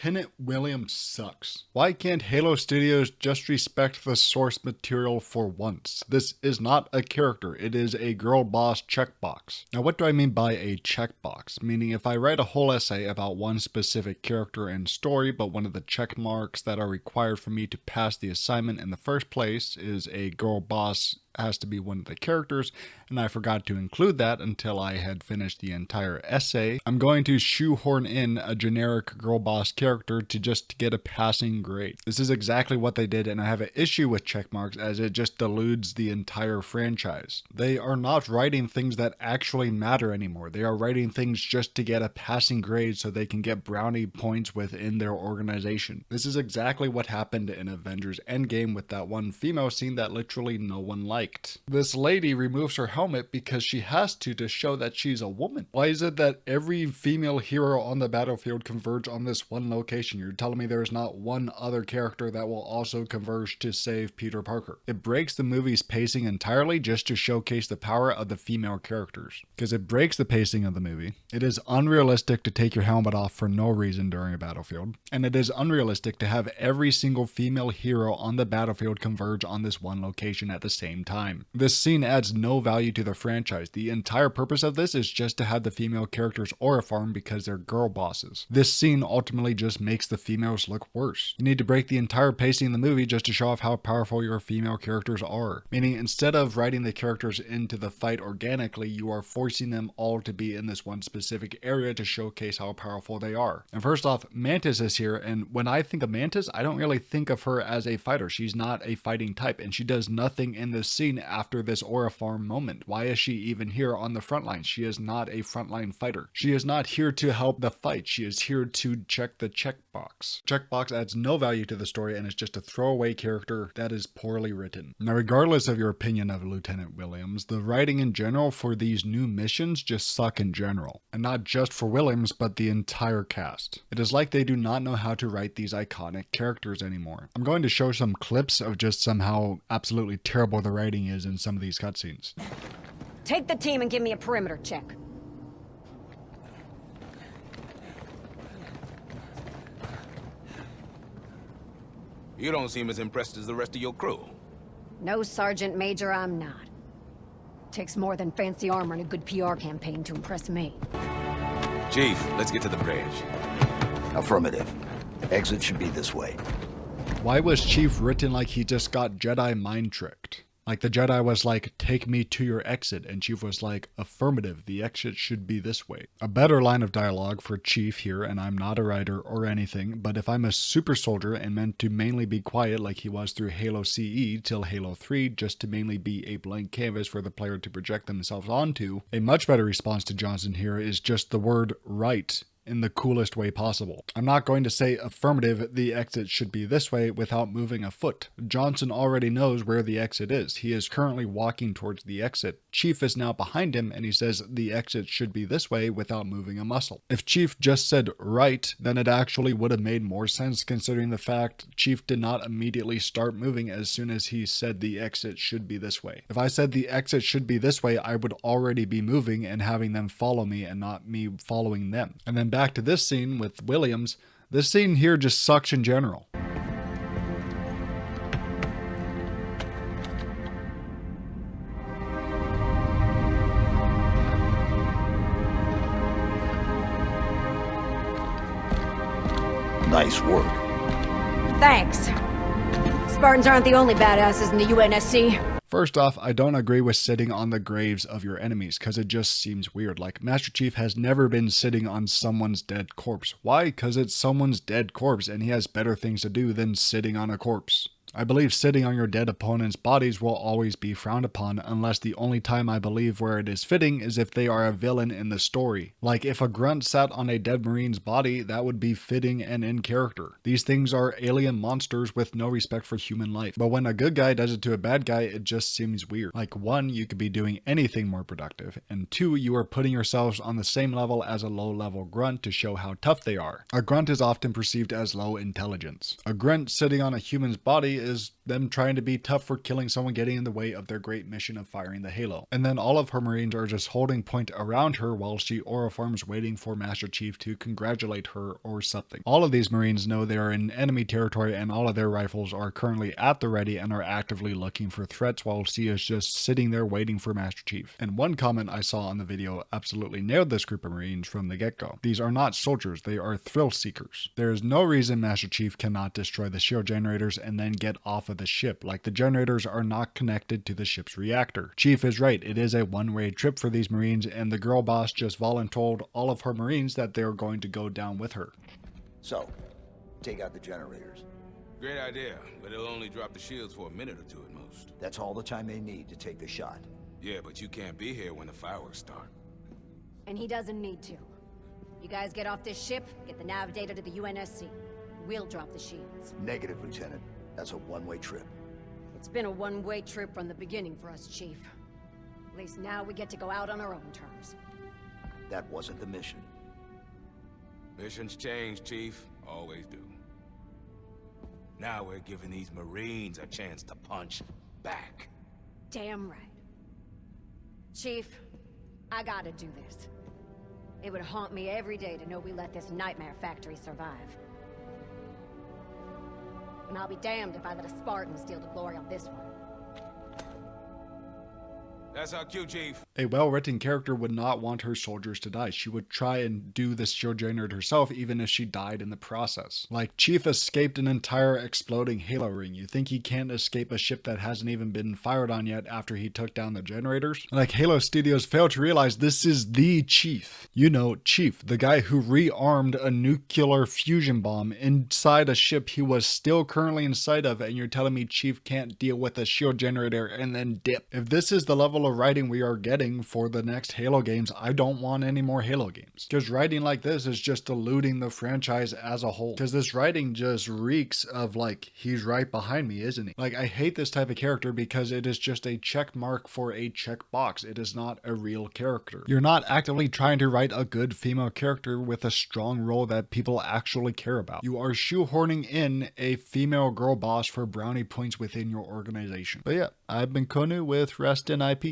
Lieutenant Williams sucks. Why can't Halo Studios just respect the source material for once? This is not a character, it is a girl boss checkbox. Now what do I mean by a checkbox? Meaning if I write a whole essay about one specific character and story, but one of the check marks that are required for me to pass the assignment in the first place is a girl boss has to be one of the characters, and I forgot to include that until I had finished the entire essay, I'm going to shoehorn in a generic girl boss character to just get a passing grade. This is exactly what they did, and I have an issue with checkmarks as it just dilutes the entire franchise. They are not writing things that actually matter anymore. They are writing things just to get a passing grade so they can get brownie points within their organization. This is exactly what happened in Avengers Endgame with that one female scene that literally no one liked. This lady removes her helmet because she has to show that she's a woman. Why is it that every female hero on the battlefield converge on this one location? You're telling me there's not one other character that will also converge to save Peter Parker. It breaks the movie's pacing entirely just to showcase the power of the female characters. Because it breaks the pacing of the movie. It is unrealistic to take your helmet off for no reason during a battlefield. And it is unrealistic to have every single female hero on the battlefield converge on this one location at the same time. This scene adds no value to the franchise. The entire purpose of this is just to have the female characters aura farm because they're girl bosses. This scene ultimately just makes the females look worse. You need to break the entire pacing of the movie just to show off how powerful your female characters are. Meaning instead of writing the characters into the fight organically, you are forcing them all to be in this one specific area to showcase how powerful they are. And first off, Mantis is here, and when I think of Mantis, I don't really think of her as a fighter. She's not a fighting type, and she does nothing in this scene after this aura farm moment. Why is she even here on the front line? She is not a frontline fighter. She is not here to help the fight. She is here to check the checkbox. Checkbox adds no value to the story and is just a throwaway character that is poorly written. Now, regardless of your opinion of Lieutenant Williams, the writing in general for these new missions just suck in general. And not just for Williams, but the entire cast. It is like they do not know how to write these iconic characters anymore. I'm going to show some clips of just somehow absolutely terrible the writing is in some of these cutscenes. Take the team and give me a perimeter check. You don't seem as impressed as the rest of your crew. No, Sergeant Major, I'm not. Takes more than fancy armor and a good PR campaign to impress me. Chief, let's get to the bridge. Affirmative. Exit should be this way. Why was Chief written like he just got Jedi mind tricked? Like the Jedi was like, take me to your exit, and Chief was like, affirmative, the exit should be this way. A better line of dialogue for Chief here, and I'm not a writer or anything, but if I'm a super soldier and meant to mainly be quiet like he was through Halo CE till Halo 3, just to mainly be a blank canvas for the player to project themselves onto, a much better response to Johnson here is just the word right in the coolest way possible. I'm not going to say affirmative, the exit should be this way without moving a foot. Johnson already knows where the exit is. He is currently walking towards the exit. Chief is now behind him and he says the exit should be this way without moving a muscle. If Chief just said right, then it actually would have made more sense considering the fact Chief did not immediately start moving as soon as he said the exit should be this way. If I said the exit should be this way, I would already be moving and having them follow me and not me following them. And then back to this scene with Williams, this scene here just sucks in general. Nice work. Thanks. Spartans aren't the only badasses in the UNSC. First off, I don't agree with sitting on the graves of your enemies because it just seems weird. Like, Master Chief has never been sitting on someone's dead corpse. Why? Because it's someone's dead corpse and he has better things to do than sitting on a corpse. I believe sitting on your dead opponent's bodies will always be frowned upon unless the only time I believe where it is fitting is if they are a villain in the story. Like if a grunt sat on a dead marine's body, that would be fitting and in character. These things are alien monsters with no respect for human life. But when a good guy does it to a bad guy, it just seems weird. Like 1, you could be doing anything more productive, and 2, you are putting yourselves on the same level as a low-level grunt to show how tough they are. A grunt is often perceived as low intelligence. A grunt sitting on a human's body is them trying to be tough for killing someone getting in the way of their great mission of firing the Halo. And then all of her Marines are just holding point around her while she aura farms waiting for Master Chief to congratulate her or something. All of these Marines know they are in enemy territory and all of their rifles are currently at the ready and are actively looking for threats while she is just sitting there waiting for Master Chief. And one comment I saw on the video absolutely nailed this group of Marines from the get-go. These are not soldiers, they are thrill seekers. There is no reason Master Chief cannot destroy the shield generators and then get off of the ship, like the generators are not connected to the ship's reactor. Chief is right, it is a one-way trip for these Marines, and the girl boss just voluntold all of her Marines that they are going to go down with her. So, take out the generators. Great idea, but it'll only drop the shields for a minute or two at most. That's all the time they need to take the shot. Yeah, but you can't be here when the fireworks start. And he doesn't need to. You guys get off this ship, get the nav data to the UNSC. We'll drop the shields. Negative, Lieutenant. That's a one-way trip. It's been a one-way trip from the beginning for us, Chief. At least now we get to go out on our own terms. That wasn't the mission. Missions change, Chief. Always do. Now we're giving these Marines a chance to punch back. Damn right. Chief, I gotta do this. It would haunt me every day to know we let this nightmare factory survive. And I'll be damned if I let a Spartan steal the glory on this one. That's our cue, Chief. A well-written character would not want her soldiers to die. She would try and do the shield generator herself even if she died in the process. Like, Chief escaped an entire exploding Halo ring. You think he can't escape a ship that hasn't even been fired on yet after he took down the generators? Like, Halo Studios failed to realize this is the Chief. You know, Chief, the guy who rearmed a nuclear fusion bomb inside a ship he was still currently inside of, and you're telling me Chief can't deal with a shield generator and then dip. If this is the level of writing we are getting for the next Halo games, I don't want any more Halo games. Because writing like this is just diluting the franchise as a whole. Because this writing just reeks of like, he's right behind me, isn't he? Like, I hate this type of character because it is just a check mark for a check box. It is not a real character. You're not actively trying to write a good female character with a strong role that people actually care about. You are shoehorning in a female girl boss for brownie points within your organization. But yeah, I've been Konu with Rest in IP.